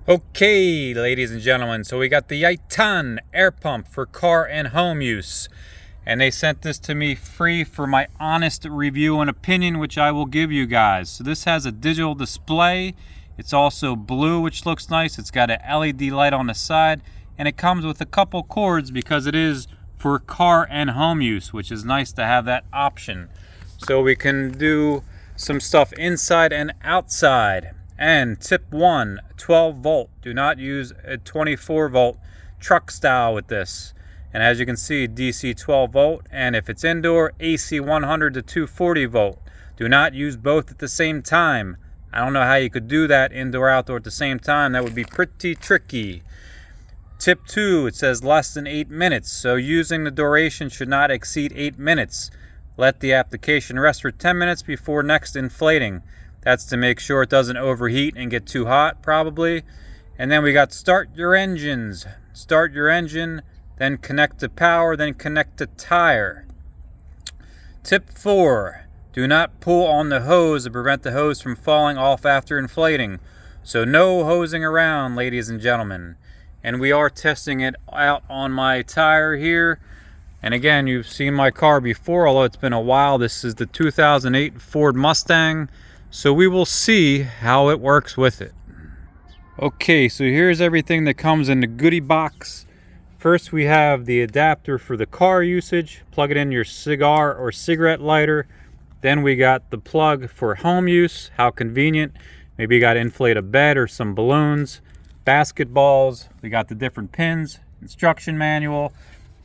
Okay, ladies and gentlemen, so we got the Yyton air pump for car and home use. And they sent this to me free for my honest review and opinion, which I will give you guys. So this has a digital display. It's also blue, which looks nice. It's got an LED light on the side. And it comes with a couple cords because it is for car and home use, which is nice to have that option. So we can do some stuff inside and outside. And tip 1, 12 volt. Do not use a 24 volt truck style with this. And as you can see, DC 12 volt. And if it's indoor, AC 100 to 240 volt. Do not use both at the same time. I don't know how you could do that indoor, outdoor at the same time. That would be pretty tricky. Tip 2, it says less than 8 minutes. So using the duration should not exceed 8 minutes. Let the application rest for 10 minutes before next inflating. That's to make sure it doesn't overheat and get too hot, probably. And then we got start your engines. Start your engine, then connect to power, then connect to tire. Tip 4, do not pull on the hose to prevent the hose from falling off after inflating. So no hosing around, ladies and gentlemen. And we are testing it out on my tire here. And again, you've seen my car before, although it's been a while. This is the 2008 Ford Mustang. So we will see how it works with it. Okay, so here's everything that comes in the goodie box. First, we have the adapter for the car usage. Plug it in your cigar or cigarette lighter. Then we got the plug for home use. How convenient. Maybe you got to inflate a bed or some balloons. Basketballs. We got the different pins. Instruction manual.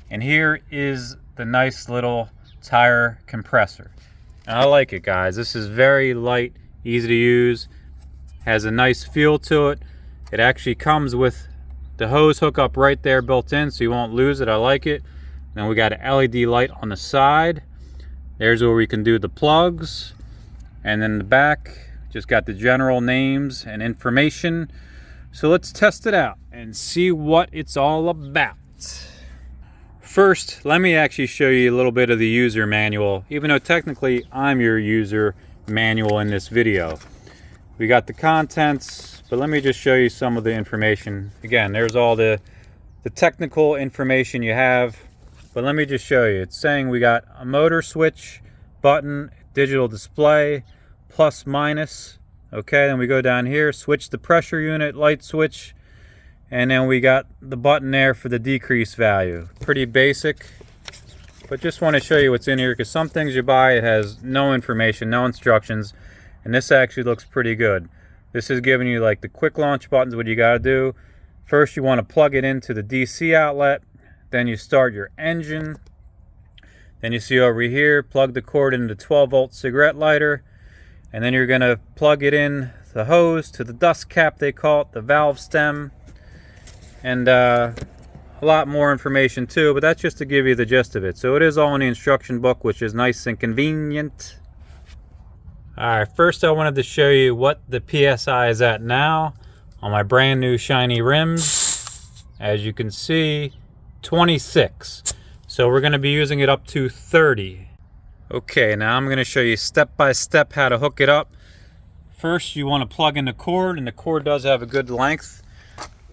And here is the nice little tire compressor. I like it, guys. This is very light, easy to use, has a nice feel to it. It actually comes with the hose hookup right there built in, so you won't lose it. I like it. Then we got an LED light on the side. There's where we can do the plugs. And then the back, just got the general names and information. So let's test it out and see what it's all about. First, let me actually show you a little bit of the user manual, even though technically I'm your user manual in this video. We got the contents, but let me just show you some of the information. Again, there's all the technical information you have, but let me just show you. It's saying we got a motor switch, button, digital display, plus minus. Okay, then we go down here, switch the pressure unit, light switch, and then we got the button there for the decrease value. Pretty basic, but just want to show you what's in here because some things you buy, it has no information, no instructions, and this actually looks pretty good. This is giving you like the quick launch buttons, what you got to do. First, you want to plug it into the DC outlet, then you start your engine. Then you see over here, plug the cord into the 12 volt cigarette lighter, and then you're going to plug it in the hose to the dust cap, they call it, the valve stem. And a lot more information too, but that's just to give you the gist of it. So it is all in the instruction book, which is nice and convenient. Alright, first I wanted to show you what the PSI is at now on my brand new shiny rims. As you can see, 26. So we're going to be using it up to 30. Okay, now I'm going to show you step by step how to hook it up. First, you want to plug in the cord, and the cord does have a good length.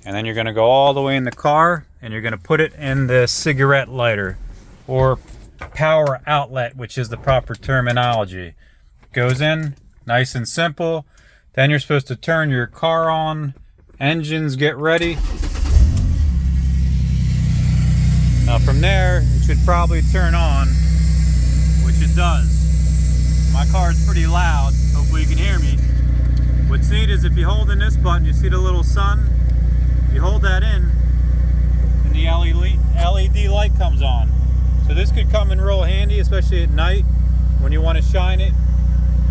And then you're going to go all the way in the car and you're going to put it in the cigarette lighter or power outlet, which is the proper terminology. Goes in nice and simple. Then you're supposed to turn your car on, engines get ready. Now from there, it should probably turn on, which it does. My car is pretty loud. Hopefully you can hear me. What's neat is if you hold in this button, you see the little sun? You hold that in and the LED light comes on. So this could come in real handy, especially at night when you want to shine it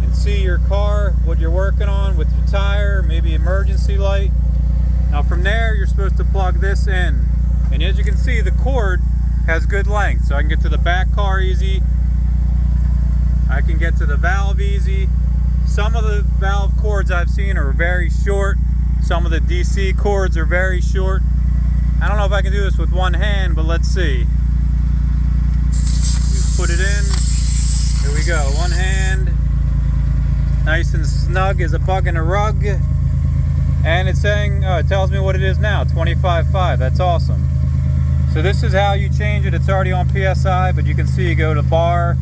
and see your car, what you're working on with your tire, maybe emergency light. Now from there, you're supposed to plug this in. And as you can see, the cord has good length. So I can get to the back car easy. I can get to the valve easy. Some of the valve cords I've seen are very short. Some of the DC cords are very short. I don't know if I can do this with one hand, but let's see. Just put it in. Here we go. One hand. Nice and snug as a bug in a rug. and it's saying, it tells me what it is now, 25.5. That's awesome. So this is how you change it. It's already on PSI, but you can see you go to bar,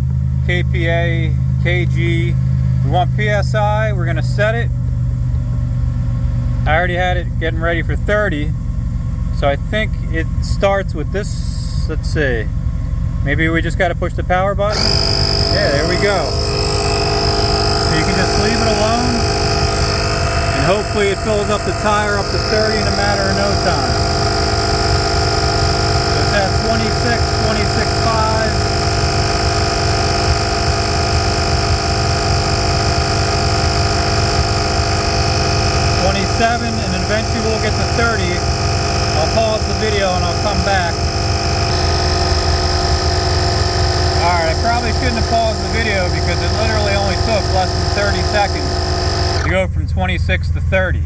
KPA, kg. We want PSI, we're gonna set it. I already had it getting ready for 30. So I think it starts with this, let's see. Maybe we just gotta push the power button. Yeah, there we go. So you can just leave it alone, and hopefully it fills up the tire up to 30 in a matter of no time. So it's at 26, 26.5. 27, and then eventually we'll get to 30. I'll pause the video and I'll come back. Alright, I probably shouldn't have paused the video because it literally only took less than 30 seconds to go from 26 to 30.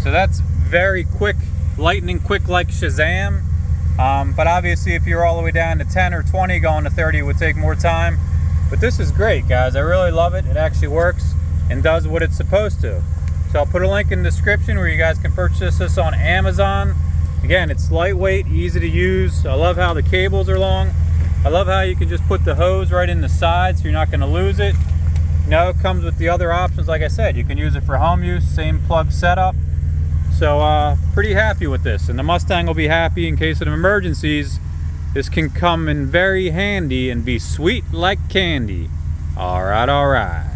So that's very quick, lightning quick like Shazam. But obviously if you're all the way down to 10 or 20, going to 30 would take more time. But this is great, guys. I really love it. It actually works and does what it's supposed to. So I'll put a link in the description where you guys can purchase this on Amazon. Again, it's lightweight, easy to use. I love how the cables are long. I love how you can just put the hose right in the side so you're not going to lose it. You know, it comes with the other options. Like I said, you can use it for home use, same plug setup. So pretty happy with this, and the Mustang will be happy in case of emergencies. This can come in very handy and be sweet like candy. All right, all right.